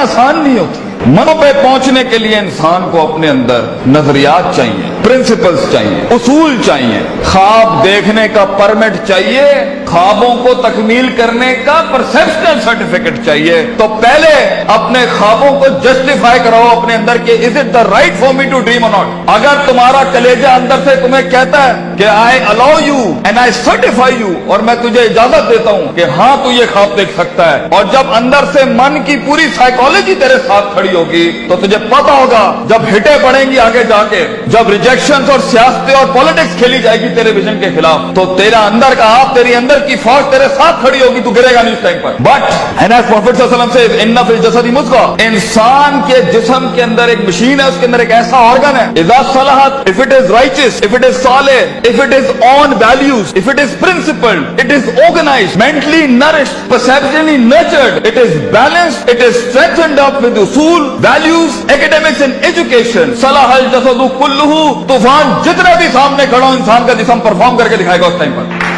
आसान नहीं होती। मनों पे पहुंचने के लिए इंसान को अपने अंदर नजरियात चाहिए, प्रिंसिपल्स चाहिए, उसूल चाहिए, ख्वाब देखने का परमिट चाहिए, ख्वाबों को तकमील करने का परसेप्शनल सर्टिफिकेट चाहिए। तो पहले अपने ख्वाबों को जस्टिफाई कराओ अपने अंदर कि is it the right for me to dream और नॉट। अगर तुम्हारा कलेजा अंदर से तुम्हें कहता है कि I allow you and I certify you, और मैं तुझे इजाजत देता हूं कि हाँ तू ये ख्वाब देख सकता है, और जब अंदर से मन की पूरी साइकोलॉजी तेरे साथ खड़ी होगी तो तुझे पता होगा जब हिटे पड़ेंगी आगे जाके, जब रिजेक्शंस और सियासतें और पॉलिटिक्स खेली जाएगी तेरे विजन के खिलाफ, तो तेरा अंदर का आप, तेरी अंदर की फौज तेरे साथ खड़ी होगी, तू गिरेगा नहीं उस टाइम पर। बट एंड एज प्रॉफिट सल्लल्लाहु अलैहि वसल्लम से इन्ना फिल जसदी मुज़ग़ह, इंसान के जिस्म के अंदर एक मशीन है, उसके अंदर एक ऐसा ऑर्गन है, इज़ा सलहत, if it is righteous, if it is सालिह, if it is on values, if it is principled, it is organised, mentally nourished, perceptionally nurtured, it is balanced, it is strengthened up with उसूल, values, academics and education, सलाहल जसदु कुल्लुहु, तूफान जितने भी सामने खड़ा हो इंसान का जिस्म परफॉर्म करके दिखाएगा उस टाइम पर।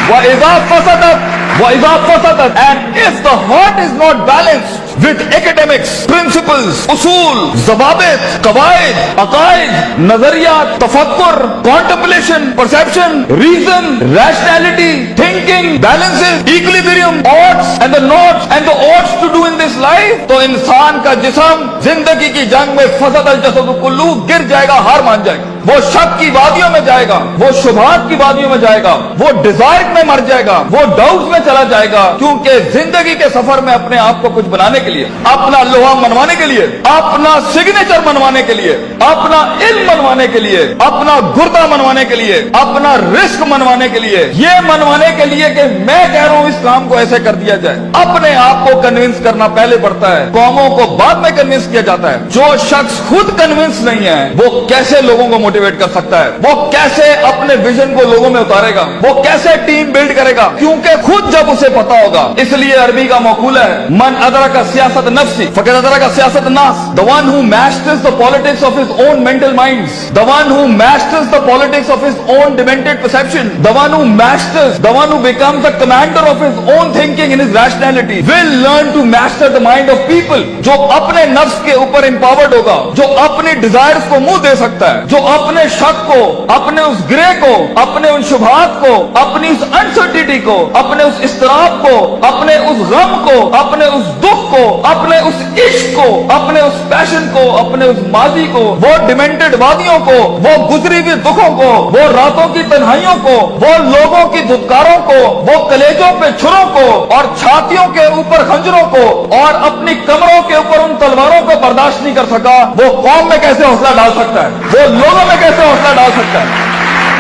वइज़ा फसदत, and if the heart is not balanced with academics, principles, usul, ज़वाबित, कवायद, अकायद, नजरियात, तफक्कुर, contemplation, perception, reason, rationality, thinking, balances, equilibrium, odds and the nots and the odds to do in this life, तो इंसान का जिस्म जिंदगी की जंग में फसदल जसदु कुल्लू गिर जाएगा, हार मान जाएगा, वो शक की वादियों में जाएगा, वो शुबहात की वादियों में जाएगा, वो डिजायर में मर जाएगा, वो डाउट में चला जाएगा, क्योंकि जिंदगी के सफर में अपने आप को कुछ बनाने के लिए, अपना लोहा मनवाने के लिए, अपना सिग्नेचर मनवाने के लिए, अपना इल्म मनवाने के लिए, अपना गुर्दा मनवाने के लिए, अपना रिस्क मनवाने के लिए, ये मनवाने के लिए कि मैं कह रहा हूं इस्लाम को ऐसे कर दिया जाए, अपने आप को कन्विंस करना पहले पड़ता है, कौमों को बाद में कन्विंस किया जाता है। जो शख्स खुद कन्विंस नहीं है वो कैसे लोगों को मोटिवेट कर सकता है, वो कैसे अपने विजन को लोगों में उतारेगा, वो कैसे टीम बिल्ड करेगा, क्योंकि खुद जब उसे पता होगा। इसलिए अरबी का मकूल है, मन अदरका सियासत नफ्सी फक़द अदरका सियासत नास, the one who masters the politics of his own mental minds, the one who masters the politics of his own demented perception, the one who masters, the one who becomes the commander of his own thinking in his rationality will learn to master the mind of people. जो अपने नफ्स के ऊपर empowered होगा, जो अपनी desires को मुंह दे सकता है, जो अपने शक को, अपने उस ग्रे को, अपने उन शुबहात को, अपनी उस अनसर्टिनिटी को, अपने उस इस्तराब को, अपने उस गम को, अपने उस दुख को, अपने उस इश्क को, अपने उस पैशन को, अपने उस माजी को, वो डिमेंटेड वादियों को, वो गुजरी हुई दुखों को, वो रातों की तन्हाइयों को, वो लोगों की धुतकारों को, वो कलेजों पे छुरों को और छातियों के ऊपर खंजरों को और अपनी कमरों के ऊपर उन तलवारों को बर्दाश्त नहीं कर सका, वो कौम में कैसे हौसला डाल सकता है, वो लोगों में कैसे हौसला डाल सकता है।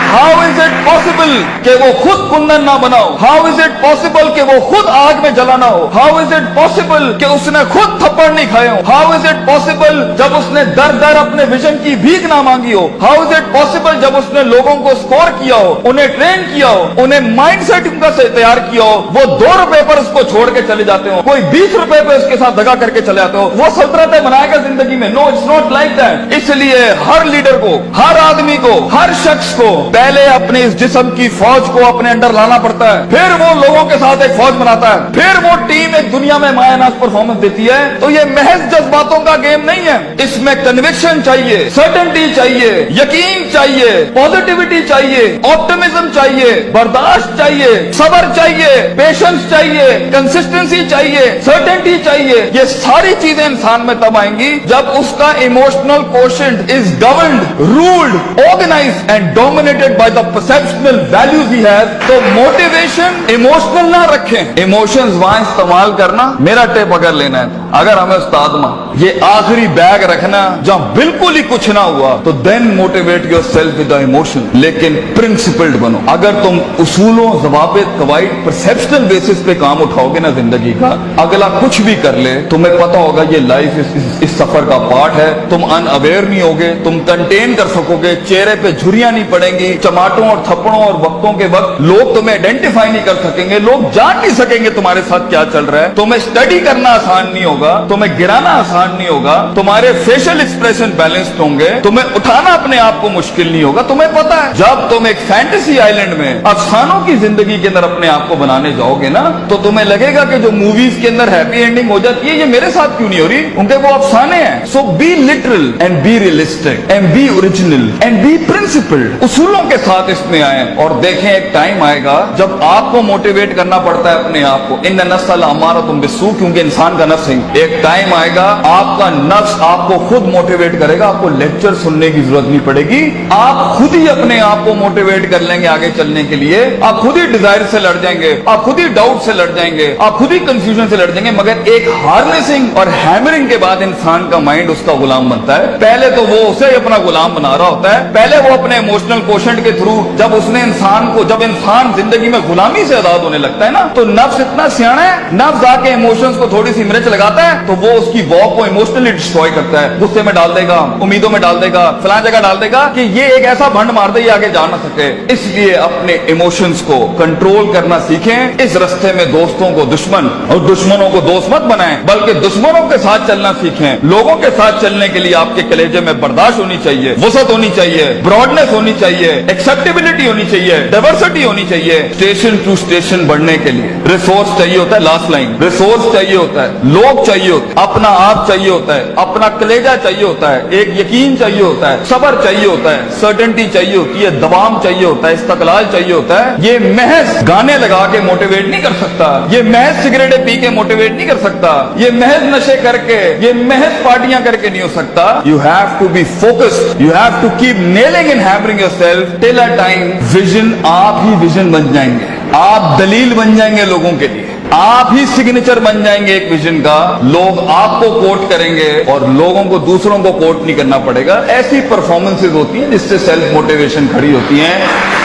How is it possible कि वो खुद कुंदन ना बनाओ? How is it possible कि वो खुद आग में जला ना हो? How is it possible कि उसने खुद थप्पड़ नहीं खाए हो? How is it possible जब उसने दर दर अपने विजन की भीख ना मांगी हो? How is it possible जब उसने लोगों को स्कोर किया हो, उन्हें ट्रेन किया हो, उन्हें माइंडसेट उनका तैयार किया हो, वो 2 रुपए पर उसको छोड़ के चले जाते हो, कोई 20 रुपए पे उसके साथ दगा करके चले जाते हो, वो सल्तनतें बनाएगा जिंदगी में? No, it's not like that. इसलिए हर लीडर को, हर आदमी को, हर शख्स को पहले अपने इस जिस्म की फौज को अपने अंदर लाना पड़ता है, फिर वो लोगों के साथ एक फौज बनाता है, फिर वो टीम एक दुनिया में मायानाज परफॉर्मेंस देती है। तो ये महज जज्बातों का गेम नहीं है, इसमें कन्विक्शन चाहिए, सर्टेनिटी चाहिए, यकीन चाहिए, पॉजिटिविटी चाहिए, ऑप्टिमिज्म चाहिए, बर्दाश्त चाहिए, सब्र चाहिए, पेशेंस चाहिए, कंसिस्टेंसी चाहिए, सर्टेनिटी चाहिए। ये सारी चीजें इंसान में तब आएंगी जब उसका emotional quotient is governed, ruled, organised and dominated by the perceptual values he has. तो मोटिवेशन इमोशनल ना रखें, इमोशंस वहां इस्तेमाल करना, मेरा टेप अगर लेना है अगर हमें उस्ताद मां ये आखिरी बैग रखना जहां बिल्कुल ही कुछ ना हुआ, तो then motivate yourself with the emotion, लेकिन प्रिंसिपल्ड बनो। अगर तुम उसूलों, ज़वाबित, कवाइद, परसेप्शनल बेसिस पे काम उठाओगे ना जिंदगी का, अगला कुछ भी कर ले तुम्हें पता होगा ये लाइफ इस सफर का पार्ट है, तुम अनअवेयर नहीं होगे, तुम कंटेन कर सकोगे, चेहरे पे झुर्रियां नहीं पड़ेंगी, चमाटों और थप्पड़ों और वक्तों के वक्त लोग तुम्हें आइडेंटिफाई नहीं कर सकेंगे, लोग जान नहीं सकेंगे तुम्हारे साथ क्या चल रहा है, तुम्हें स्टडी करना आसान नहीं होगा। होगा, तुम्हें गिराना आसान नहीं होगा, तुम्हारे फेशियल एक्सप्रेशन बैलेंस्ड होंगे, तुम्हें उठाना अपने आप को मुश्किल नहीं होगा। तुम्हें पता है जब तुम एक फैंटेसी आइलैंड में अफसानों की जिंदगी के अंदर अपने आप को बनाने जाओगे ना, तो तुम्हें लगेगा कि जो मूवीज के अंदर हैप्पी एंडिंग हो जाती है, ये मेरे साथ क्यों नहीं हो रही, उनके वो अफसाने हैं। So be literal and be realistic and be original and be principled. उसूलों के साथ इसमें आए और देखें एक टाइम आएगा जब आपको मोटिवेट करना पड़ता है अपने आप को। इन नस्ल हमारा तुम बिस्सू, क्योंकि इंसान का नफ्स है। एक टाइम आएगा आपका नफ्स आपको खुद मोटिवेट करेगा, आपको लेक्चर सुनने की जरूरत नहीं पड़ेगी, आप खुद ही अपने आप को मोटिवेट कर लेंगे आगे चलने के लिए। आप खुद ही डिजायर से लड़ जाएंगे, आप खुद ही डाउट से लड़ जाएंगे, आप खुद ही कंफ्यूजन से लड़ जाएंगे। मगर एक हार्नेसिंग और हैमरिंग के बाद इंसान का माइंड उसका गुलाम बनता है। पहले तो वो उसे अपना गुलाम बना रहा होता है, पहले वो अपने इमोशनल कोशेंट के थ्रू जब इंसान जिंदगी में गुलामी से आजाद होने लगता है ना, तो नफ्स इतना सियाना है, नफ्स आके इमोशंस को थोड़ी सी मिर्च लगाता है तो वो उसकी वॉक को इमोशनली डिस्ट्रॉय करता है। गुस्से में डाल देगा, उम्मीदों में डाल देगा, फलां जगह डाल देगा कि ये एक ऐसा भंड मार दे ये आगे जा ना सके। इसलिए अपने इमोशंस को कंट्रोल करना सीखें। इस रास्ते में दोस्तों को दुश्मन और दुश्मनों को दोस्त मत बनाएं, बल्कि दुश्मनों के साथ चलना सीखें। लोगों के साथ चलने के लिए आपके कलेजे में बर्दाश्त होनी चाहिए, वसत होनी चाहिए, ब्रॉडनेस होनी चाहिए, एक्सेप्टेबिलिटी होनी चाहिए, डाइवर्सिटी होनी चाहिए। स्टेशन टू स्टेशन बढ़ने के लिए रिसोर्स चाहिए होता है, लास्ट लाइन, रिसोर्स चाहिए होता है, लोग चाहिए होते हैं, अपना आप चाहिए होता है, अपना कलेजा चाहिए होता है, एक यकीन चाहिए होता है, सब्र चाहिए होता है, सर्टेनिटी चाहिए होती है, दबाम चाहिए होता है, इस्तकलाल चाहिए होता है। ये महज गाने लगा के मोटिवेट नहीं कर सकता, ये महज सिगरेटें पी के मोटिवेट नहीं कर सकता, ये महज नशे करके, ये महज पार्टियां करके नहीं हो सकता। You have to be focused, you have to keep nailing and hammering yourself till a time vision, आप ही विजन बन जाएंगे, आप दलील बन जाएंगे लोगों के लिए, आप ही सिग्नेचर बन जाएंगे एक विजन का। लोग आपको कोट करेंगे और लोगों को दूसरों को कोट नहीं करना पड़ेगा। ऐसी परफॉर्मेंसेज होती हैं जिससे सेल्फ मोटिवेशन खड़ी होती है।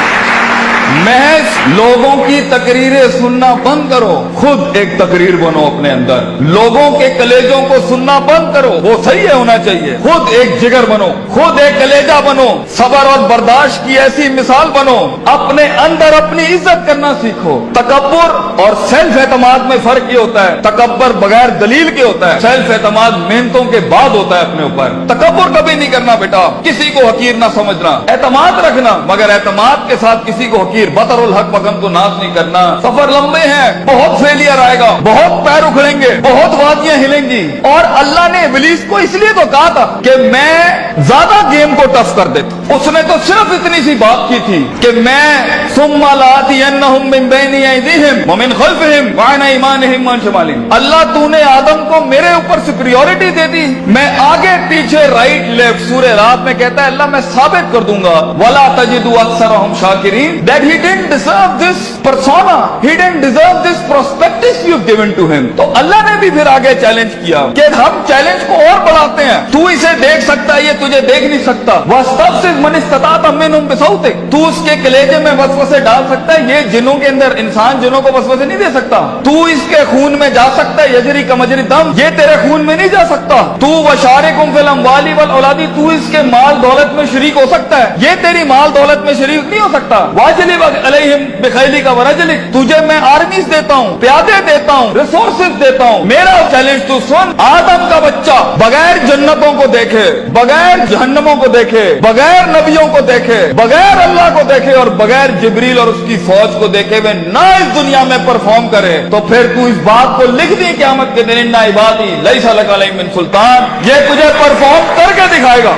महज लोगों की तकरीरें सुनना बंद करो, खुद एक तकरीर बनो अपने अंदर। लोगों के कलेजों को सुनना बंद करो, वो सही है होना चाहिए। खुद एक जिगर बनो, खुद एक कलेजा बनो, सब्र और बर्दाश्त की ऐसी मिसाल बनो। अपने अंदर अपनी इज्जत करना सीखो। तकब्बुर और सेल्फ एतमाद में फर्क ये होता है, तकब्बुर बगैर दलील के होता है, सेल्फ एतमाद मेहनतों के बाद होता है अपने ऊपर। तकब्बुर कभी नहीं करना बेटा, किसी को हकीर ना समझना, एतमाद रखना, मगर एतमाद के साथ किसी को हकीर बतरुल हक बगम को नाश नहीं करना। सफर लंबे हैं, बहुत फेलियर आएगा, बहुत पैर उखड़ेंगे, बहुत वादियां हिलेंगी। और अल्लाह ने इब्लीस को इसलिए तो कहा था कि मैं ज्यादा गेम को टफ कर देता। उसने तो सिर्फ इतनी सी बात की थी कि मैं सुम्मा लातियन्नहुम मिन बैनि अयदीहिम व मिन खल्फिहिम व अन अयमानिहिम व अन शमालिहिम। अल्लाह तूने आदम को मेरे ऊपर सुपीरियॉरिटी दे दी, मैं आगे पीछे राइट लेफ्ट। सूरह रात में कहता है अल्लाह मैं साबित कर दूंगा, वला तजिदु अक्सरहुम शाकिरीन, that he didn't deserve this persona, he didn't deserve this prospectus you've given to him। तो अल्लाह ने भी फिर आगे चैलेंज किया कि हम चैलेंज को और बढ़ाते हैं, तू इसे देख सकता है, ये तुझे देख नहीं सकता। वस्तफ़िज़ मन इस्तताअत मिनहुम बिसौतिक, तू उसके कलेजे में वसवसे डाल सकता है, ये जिनों के अंदर इंसान जिनों को वसवसे नहीं दे सकता। तू इसके खून में जा सकता है, यजरी कमजरी दम, ये तेरे खून में नहीं जा सकता। तू वशारिकुम फिल अम्वाली वल औलादी, तू इसके माल दौलत में शरीक हो सकता है, ये तेरी माल दौलत में शरीक नहीं हो सकता। वाजिली अलैहिम बिखैली का वरजलिक, तुझे मैं आर्मीज देता हूँ, प्यादे देता हूँ, रिसोर्सेज देता हूँ। मेरा चैलेंज तू सुन, आदम का बच्चा बगैर जन्नतों को देखे, बगैर जहन्नमों को देखे, बगैर नबियों को देखे, बगैर अल्लाह को देखे और बगैर जिब्रील और उसकी फौज को देखे हुए ना इस दुनिया में परफॉर्म करे, तो फिर तू इस बात को लिख दी क़यामत के दिन, इन्ना इबादी लैसा लका अलैहिम मिन सुल्तान, ये तुझे परफॉर्म करके दिखाएगा।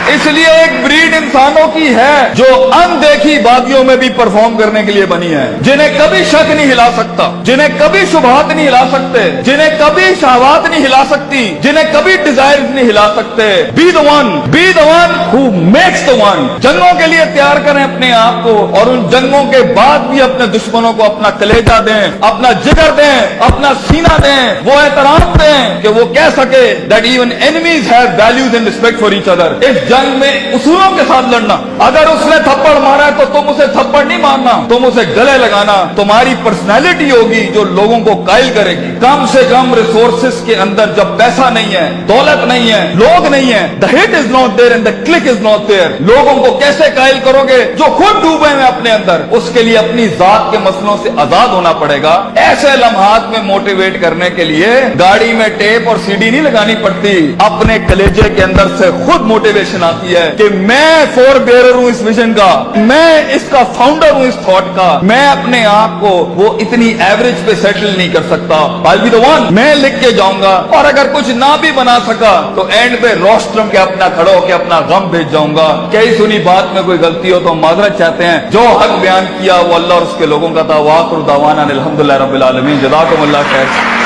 इसलिए एक ब्रीड इंसानों की है जो अनदेखी वादियों में भी परफॉर्म करने के लिए बनी है, जिन्हें कभी शक नहीं हिला सकता, जिन्हें कभी शुबहात नहीं हिला सकते, जिन्हें कभी शहवात नहीं हिला सकती, जिन्हें कभी डिजायर्स नहीं हिला सकते। Be the one who makes the one. जंगों के लिए तैयार करें अपने आप को, और उन जंगों के बाद भी अपने दुश्मनों को अपना कलेजा दें, अपना जिगर दें, अपना सीना दें, वो एहतराम दें कि वो कह सके that even enemies have values and respect for each other. इस जंग में उसूलों के साथ लड़ना। अगर उसने थप्पड़ मारा है तो तुम उसे थप्पड़ नहीं मारना, तुम उसे गले लगाना। तुम्हारी पर्सनैलिटी होगी जो लोगों को कायल करेगी। कम से कम रिसोर्सेस के अंदर जब पैसा नहीं है, दौलत नहीं है, लोग नहीं है, the hit is not there and the click is not there, लोगों को कैसे कायल करोगे जो खुद डूबे हैं अपने अंदर? उसके लिए अपनी जात के मसलों से आजाद होना पड़ेगा। ऐसे लम्हात में मोटिवेट करने के लिए गाड़ी में टेप और सीडी नहीं लगानी पड़ती, अपने कलेजे के अंदर से खुद मोटिवेशन आती है कि मैं फोर बेरर हूं इस विजन का, मैं इसका फाउंडर हूं इस थॉट का। मैं अपने आप को वो इतनी एवरेज पे सेटल नहीं कर सकता, आई बी द वन, मैं लिख के जाऊंगा। और अगर कुछ ना भी बना सका तो एंड पे रोस्ट्रम के अपना खड़ो के अपना गम भेज जाऊंगा। कई सुनी बात में कोई गलती हो तो माजरत चाहते हैं। जो हक बयान किया वो अल्लाह और उसके लोगों का था। वाखिर दावाना अनिल हम्दुलिल्लाहि रब्बिल आलमीन। जज़ाकुमुल्लाह खैर।